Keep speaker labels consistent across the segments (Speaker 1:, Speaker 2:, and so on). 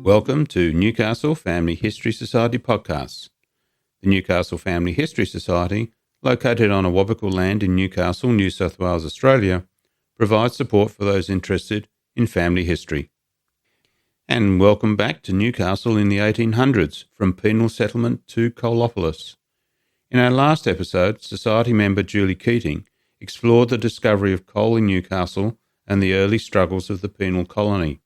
Speaker 1: Welcome to Newcastle Family History Society podcasts. The Newcastle Family History Society, located on Awabakal land in Newcastle, New South Wales, Australia, provides support for those interested in family history. And welcome back to Newcastle in the 1800s, from penal settlement to Coalopolis. In our last episode, Society member Julie Keating explored the discovery of coal in Newcastle and the early struggles of the penal colony.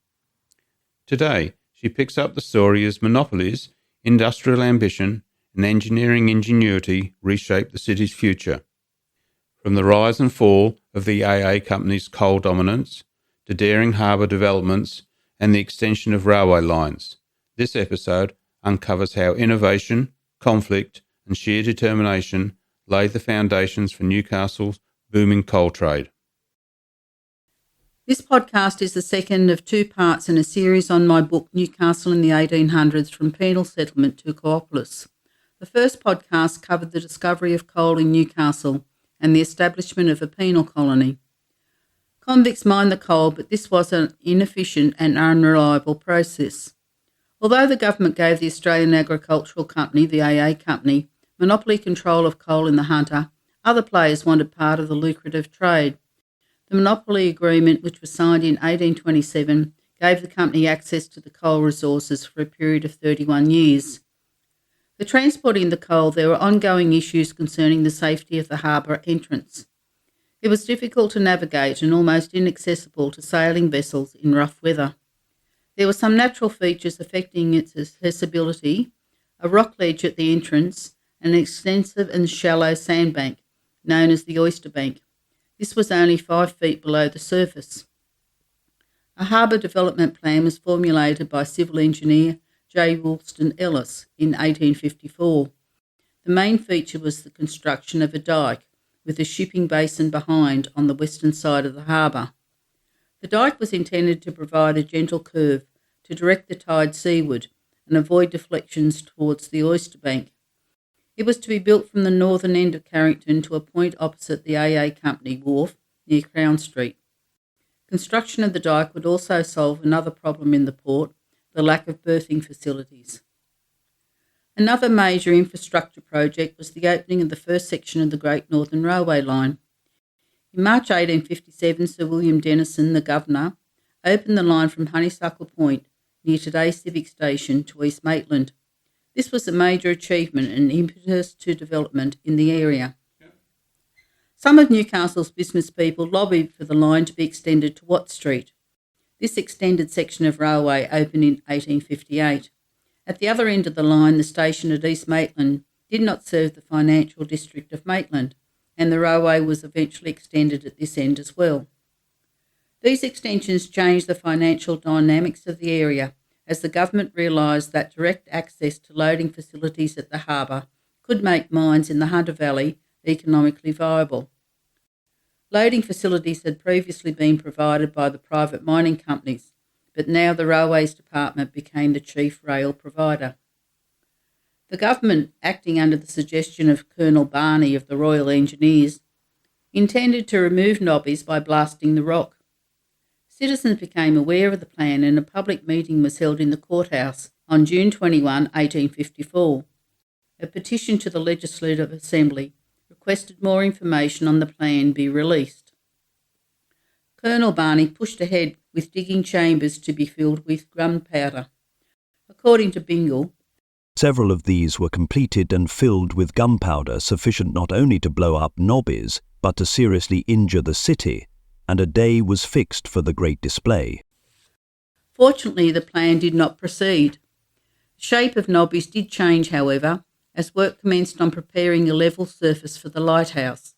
Speaker 1: Today, she picks up the story as monopolies, industrial ambition, and engineering ingenuity reshape the city's future. From the rise and fall of the AA Company's coal dominance to daring harbour developments and the extension of railway lines, this episode uncovers how innovation, conflict, and sheer determination laid the foundations for Newcastle's booming coal trade.
Speaker 2: This podcast is the second of two parts in a series on my book Newcastle in the 1800s, from penal settlement to Coalopolis. The first podcast covered the discovery of coal in Newcastle and the establishment of a penal colony. Convicts mined the coal, but this was an inefficient and unreliable process. Although the government gave the Australian Agricultural Company, the AA Company, monopoly control of coal in the Hunter, other players wanted part of the lucrative trade. The monopoly agreement, which was signed in 1827, gave the company access to the coal resources for a period of 31 years. For transporting the coal, there were ongoing issues concerning the safety of the harbour entrance. It was difficult to navigate and almost inaccessible to sailing vessels in rough weather. There were some natural features affecting its accessibility: a rock ledge at the entrance and an extensive and shallow sandbank, known as the Oyster Bank. This was only 5 feet below the surface. A harbour development plan was formulated by civil engineer J. Woolston Ellis in 1854. The main feature was the construction of a dyke with a shipping basin behind on the western side of the harbour. The dyke was intended to provide a gentle curve to direct the tide seaward and avoid deflections towards the Oyster Bank. It was to be built from the northern end of Carrington to a point opposite the AA Company wharf near Crown Street. Construction of the dyke would also solve another problem in the port, the lack of berthing facilities. Another major infrastructure project was the opening of the first section of the Great Northern Railway line. In March 1857, Sir William Denison, the Governor, opened the line from Honeysuckle Point, near today's Civic Station, to East Maitland. This was a major achievement and impetus to development in the area. Some of Newcastle's business people lobbied for the line to be extended to Watt Street. This extended section of railway opened in 1858. At the other end of the line, the station at East Maitland did not serve the financial district of Maitland, and the railway was eventually extended at this end as well. These extensions changed the financial dynamics of the area, as the government realised that direct access to loading facilities at the harbour could make mines in the Hunter Valley economically viable. Loading facilities had previously been provided by the private mining companies, but now the Railways Department became the chief rail provider. The government, acting under the suggestion of Colonel Barney of the Royal Engineers, intended to remove nobbies by blasting the rock. Citizens became aware of the plan and a public meeting was held in the courthouse on June 21, 1854. A petition to the Legislative Assembly requested more information on the plan be released. Colonel Barney pushed ahead with digging chambers to be filled with gunpowder. According to Bingle,
Speaker 3: several of these were completed and filled with gunpowder sufficient not only to blow up nobbies, but to seriously injure the city, and a day was fixed for the great display.
Speaker 2: Fortunately, the plan did not proceed. The shape of nobbies did change, however, as work commenced on preparing a level surface for the lighthouse.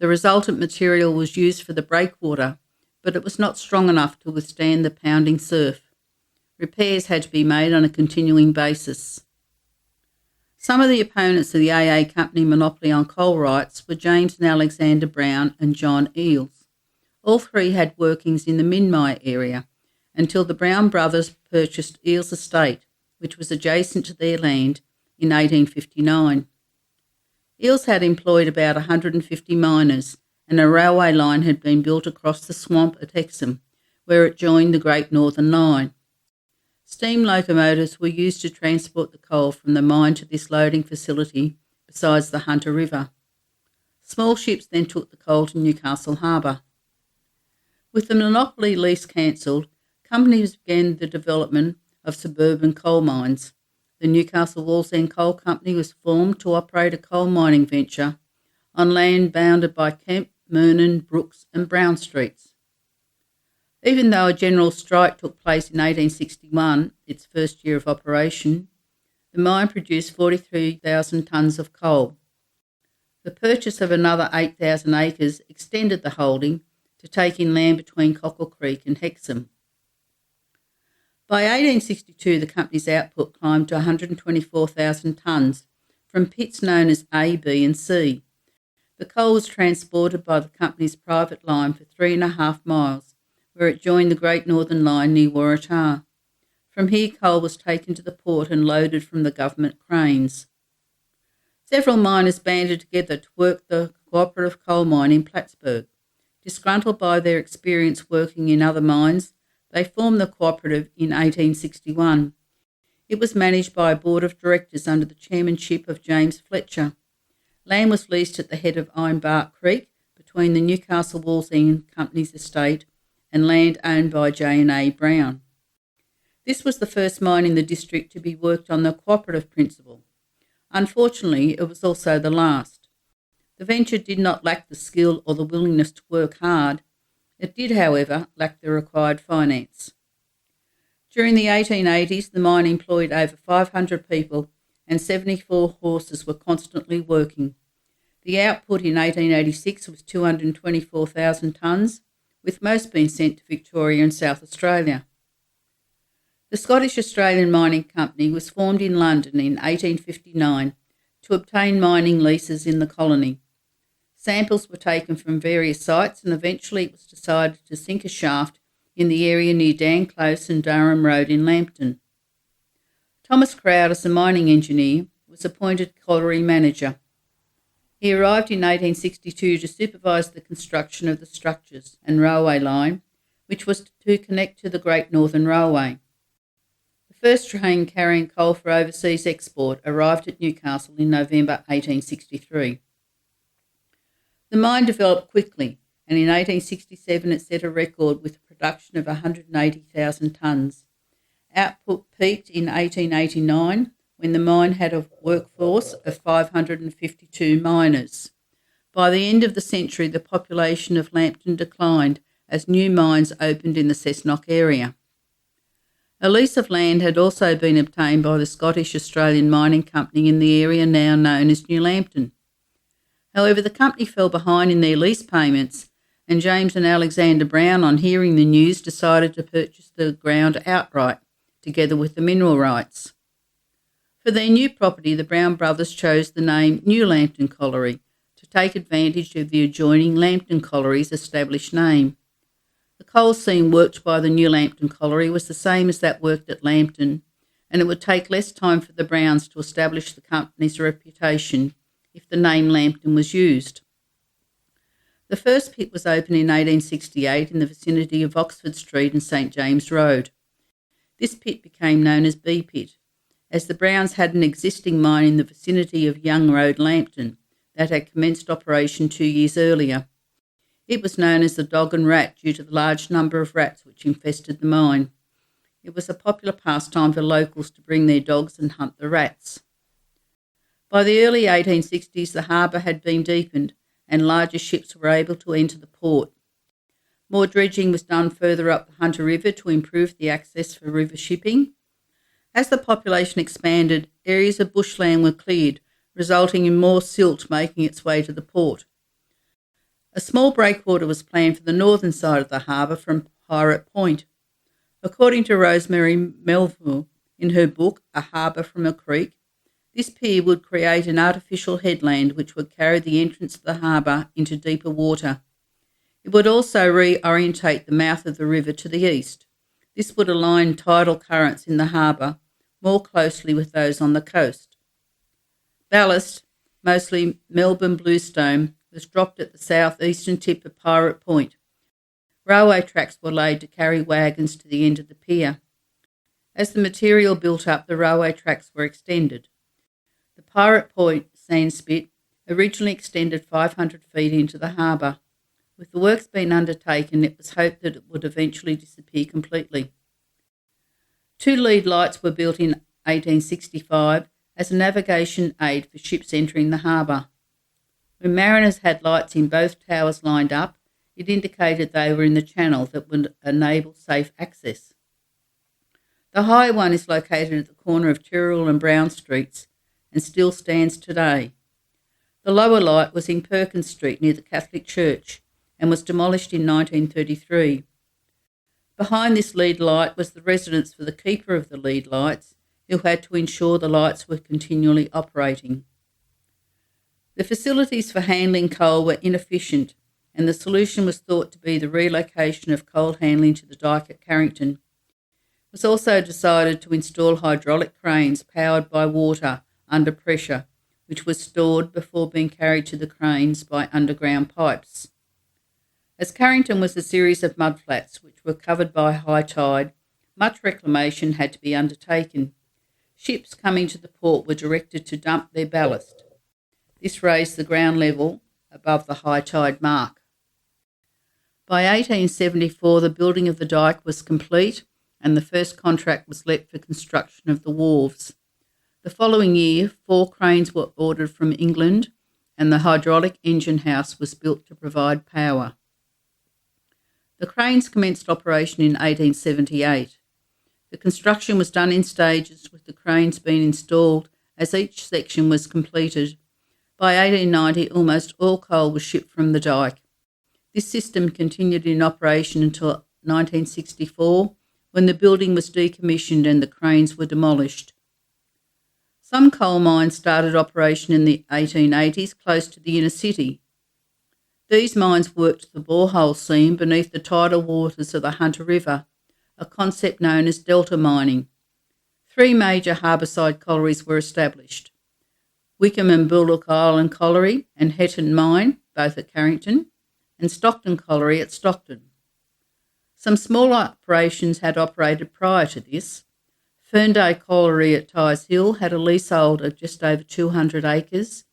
Speaker 2: The resultant material was used for the breakwater, but it was not strong enough to withstand the pounding surf. Repairs had to be made on a continuing basis. Some of the opponents of the AA Company monopoly on coal rights were James and Alexander Brown and John Eales. All three had workings in the Minmi area until the Brown brothers purchased Eales Estate, which was adjacent to their land, in 1859. Eales had employed about 150 miners, and a railway line had been built across the swamp at Hexham, where it joined the Great Northern Line. Steam locomotives were used to transport the coal from the mine to this loading facility besides the Hunter River. Small ships then took the coal to Newcastle Harbour. With the monopoly lease cancelled, companies began the development of suburban coal mines. The Newcastle Wallsend Coal Company was formed to operate a coal mining venture on land bounded by Kemp, Mernon, Brooks and Brown Streets. Even though a general strike took place in 1861, its first year of operation, the mine produced 43,000 tonnes of coal. The purchase of another 8,000 acres extended the holding to take in land between Cockle Creek and Hexham. By 1862, the company's output climbed to 124,000 tonnes from pits known as A, B and C. The coal was transported by the company's private line for 3.5 miles, where it joined the Great Northern Line near Waratah. From here, coal was taken to the port and loaded from the government cranes. Several miners banded together to work the cooperative coal mine in Plattsburgh. Disgruntled by their experience working in other mines, they formed the cooperative in 1861. It was managed by a board of directors under the chairmanship of James Fletcher. Land was leased at the head of Ironbark Creek between the Newcastle Wallsend Company's estate and land owned by J&A Brown. This was the first mine in the district to be worked on the cooperative principle. Unfortunately, it was also the last. The venture did not lack the skill or the willingness to work hard. It did, however, lack the required finance. During the 1880s, the mine employed over 500 people and 74 horses were constantly working. The output in 1886 was 224,000 tonnes, with most being sent to Victoria and South Australia. The Scottish Australian Mining Company was formed in London in 1859 to obtain mining leases in the colony. Samples were taken from various sites and eventually it was decided to sink a shaft in the area near Dan Close and Durham Road in Lambton. Thomas Crowd, as a mining engineer, was appointed colliery manager. He arrived in 1862 to supervise the construction of the structures and railway line, which was to connect to the Great Northern Railway. The first train carrying coal for overseas export arrived at Newcastle in November 1863. The mine developed quickly, and in 1867 it set a record with a production of 180,000 tonnes. Output peaked in 1889 when the mine had a workforce of 552 miners. By the end of the century, the population of Lambton declined as new mines opened in the Cessnock area. A lease of land had also been obtained by the Scottish Australian Mining Company in the area now known as New Lambton. However, the company fell behind in their lease payments, and James and Alexander Brown, on hearing the news, decided to purchase the ground outright, together with the mineral rights. For their new property, the Brown brothers chose the name New Lambton Colliery to take advantage of the adjoining Lambton Colliery's established name. The coal seam worked by the New Lambton Colliery was the same as that worked at Lambton, and it would take less time for the Browns to establish the company's reputation if the name Lambton was used. The first pit was opened in 1868 in the vicinity of Oxford Street and St James Road. This pit became known as B Pit, as the Browns had an existing mine in the vicinity of Young Road, Lambton, that had commenced operation 2 years earlier. It was known as the Dog and Rat due to the large number of rats which infested the mine. It was a popular pastime for locals to bring their dogs and hunt the rats. By the early 1860s, the harbour had been deepened and larger ships were able to enter the port. More dredging was done further up the Hunter River to improve the access for river shipping. As the population expanded, areas of bushland were cleared, resulting in more silt making its way to the port. A small breakwater was planned for the northern side of the harbour from Pirate Point. According to Rosemary Melville in her book A Harbour from a Creek, this pier would create an artificial headland which would carry the entrance of the harbour into deeper water. It would also reorientate the mouth of the river to the east. This would align tidal currents in the harbour more closely with those on the coast. Ballast, mostly Melbourne bluestone, was dropped at the south-eastern tip of Pirate Point. Railway tracks were laid to carry wagons to the end of the pier. As the material built up, the railway tracks were extended. The Pirate Point sandspit originally extended 500 feet into the harbour. With the works being undertaken, it was hoped that it would eventually disappear completely. 2 lead lights were built in 1865 as a navigation aid for ships entering the harbour. When mariners had lights in both towers lined up, it indicated they were in the channel that would enable safe access. The high one is located at the corner of Tyrrell and Brown Streets and still stands today. The lower light was in Perkins Street near the Catholic Church and was demolished in 1933. Behind this lead light was the residence for the keeper of the lead lights, who had to ensure the lights were continually operating. The facilities for handling coal were inefficient, and the solution was thought to be the relocation of coal handling to the dyke at Carrington. It was also decided to install hydraulic cranes powered by water under pressure, which was stored before being carried to the cranes by underground pipes. As Carrington was a series of mudflats which were covered by high tide, much reclamation had to be undertaken. Ships coming to the port were directed to dump their ballast. This raised the ground level above the high tide mark. By 1874, the building of the dyke was complete and the first contract was let for construction of the wharves. The following year, 4 cranes were ordered from England and the hydraulic engine house was built to provide power. The cranes commenced operation in 1878. The construction was done in stages, with the cranes being installed as each section was completed. By 1890, almost all coal was shipped from the dyke. This system continued in operation until 1964, when the building was decommissioned and the cranes were demolished. Some coal mines started operation in the 1880s close to the inner city. These mines worked the borehole seam beneath the tidal waters of the Hunter River, a concept known as delta mining. 3 major harbourside collieries were established: Wickham and Bullock Island Colliery and Hetton Mine, both at Carrington, and Stockton Colliery at Stockton. Some small operations had operated prior to this. Ferndale Colliery at Tyers Hill had a leasehold of just over 200 acres,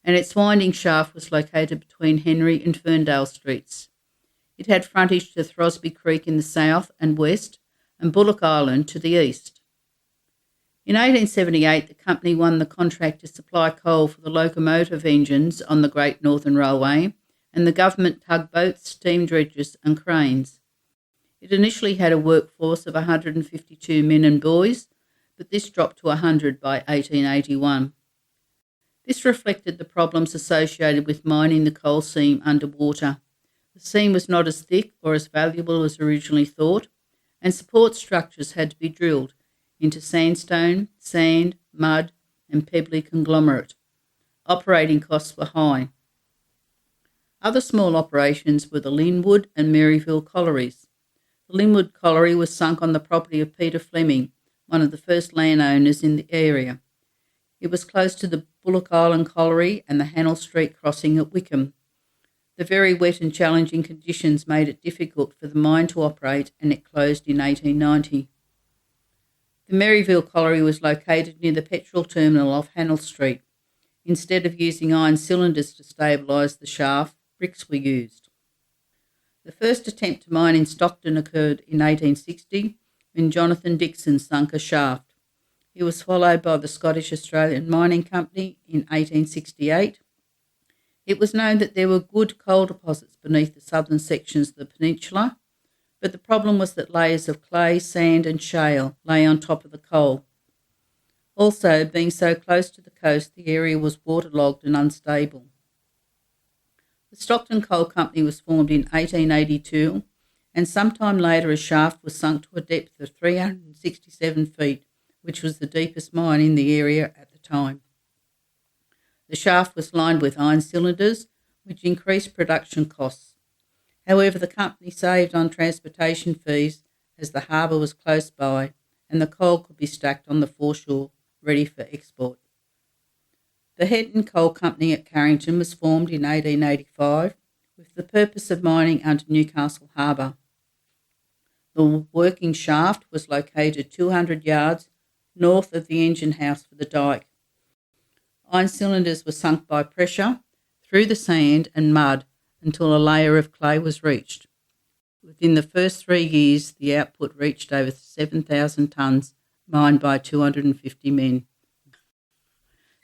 Speaker 2: and its winding shaft was located between Henry and Ferndale Streets. It had frontage to Throsby Creek in the south and west and Bullock Island to the east. In 1878, the company won the contract to supply coal for the locomotive engines on the Great Northern Railway and the government tugboats, steam dredgers and cranes. It initially had a workforce of 152 men and boys, but this dropped to 100 by 1881. This reflected the problems associated with mining the coal seam underwater. The seam was not as thick or as valuable as originally thought, and support structures had to be drilled into sandstone, sand, mud, and pebbly conglomerate. Operating costs were high. Other small operations were the Linwood and Maryville collieries. The Linwood colliery was sunk on the property of Peter Fleming, one of the first landowners in the area. It was close to the Bullock Island colliery and the Hannell Street crossing at Wickham. The very wet and challenging conditions made it difficult for the mine to operate, and it closed in 1890. The Maryville colliery was located near the petrol terminal off Hannell Street. Instead of using iron cylinders to stabilise the shaft, bricks were used. The first attempt to mine in Stockton occurred in 1860 when Jonathan Dixon sunk a shaft. He was followed by the Scottish Australian Mining Company in 1868. It was known that there were good coal deposits beneath the southern sections of the peninsula, but the problem was that layers of clay, sand and shale lay on top of the coal. Also, being so close to the coast, the area was waterlogged and unstable. The Stockton Coal Company was formed in 1882, and sometime later a shaft was sunk to a depth of 367 feet, which was the deepest mine in the area at the time. The shaft was lined with iron cylinders, which increased production costs. However, the company saved on transportation fees as the harbour was close by and the coal could be stacked on the foreshore, ready for export. The Hetton Coal Company at Carrington was formed in 1885 with the purpose of mining under Newcastle Harbour. The working shaft was located 200 yards north of the engine house for the dyke. Iron cylinders were sunk by pressure through the sand and mud until a layer of clay was reached. Within the first 3 years, the output reached over 7,000 tonnes, mined by 250 men.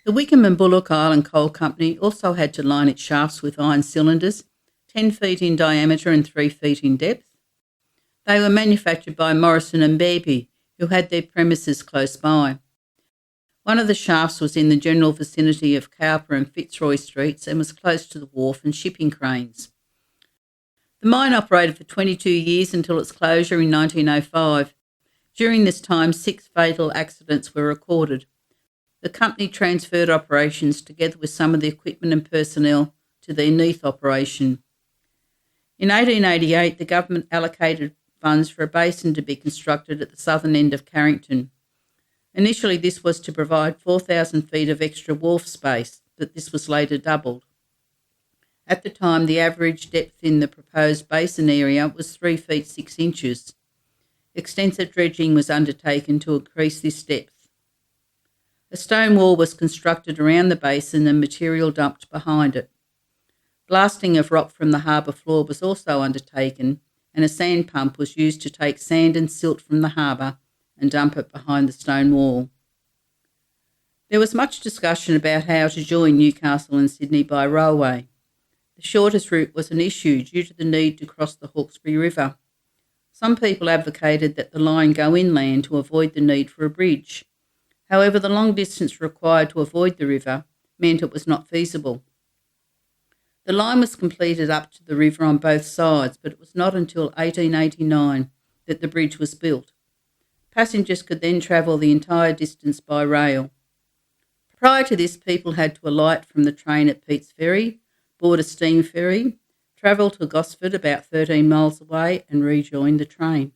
Speaker 2: The Wickham and Bullock Island Coal Company also had to line its shafts with iron cylinders, 10 feet in diameter and 3 feet in depth. They were manufactured by Morrison and Beebe, who had their premises close by. One of the shafts was in the general vicinity of Cowper and Fitzroy Streets and was close to the wharf and shipping cranes. The mine operated for 22 years until its closure in 1905. During this time, 6 fatal accidents were recorded. The company transferred operations together with some of the equipment and personnel to their Neath operation. In 1888, the government allocated funds for a basin to be constructed at the southern end of Carrington. Initially, this was to provide 4,000 feet of extra wharf space, but this was later doubled. At the time, the average depth in the proposed basin area was 3 feet 6 inches. Extensive dredging was undertaken to increase this depth. A stone wall was constructed around the basin and material dumped behind it. Blasting of rock from the harbour floor was also undertaken, and a sand pump was used to take sand and silt from the harbour and dump it behind the stone wall. There was much discussion about how to join Newcastle and Sydney by railway. The shortest route was an issue due to the need to cross the Hawkesbury River. Some people advocated that the line go inland to avoid the need for a bridge. However, the long distance required to avoid the river meant it was not feasible. The line was completed up to the river on both sides, but it was not until 1889 that the bridge was built. Passengers could then travel the entire distance by rail. Prior to this, people had to alight from the train at Pete's Ferry, board a steam ferry, travel to Gosford about 13 miles away and rejoin the train.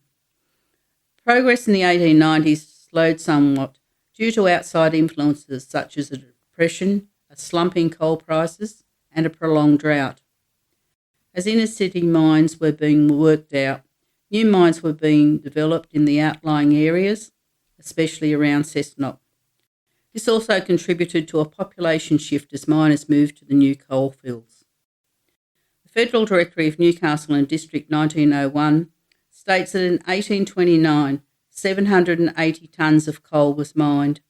Speaker 2: Progress in the 1890s slowed somewhat due to outside influences such as a depression, a slump in coal prices and a prolonged drought. As inner city mines were being worked out, new mines were being developed in the outlying areas, especially around Cessnock. This also contributed to a population shift as miners moved to the new coalfields. The Federal Directory of Newcastle and District 1901 states that in 1829, 780 tonnes of coal was mined.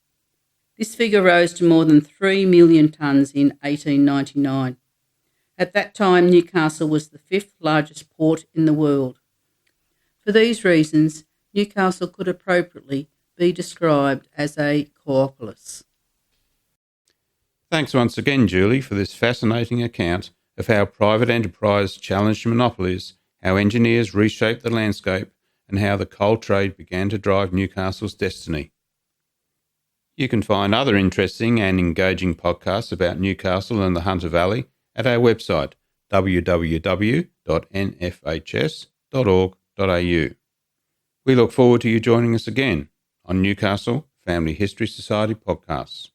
Speaker 2: This figure rose to more than 3 million tonnes in 1899. At that time, Newcastle was the 5th largest port in the world. For these reasons, Newcastle could appropriately be described as a Coalopolis.
Speaker 1: Thanks once again, Julie, for this fascinating account of how private enterprise challenged monopolies, how engineers reshaped the landscape, and how the coal trade began to drive Newcastle's destiny. You can find other interesting and engaging podcasts about Newcastle and the Hunter Valley at our website, www.nfhs.org.au. We look forward to you joining us again on Newcastle Family History Society podcasts.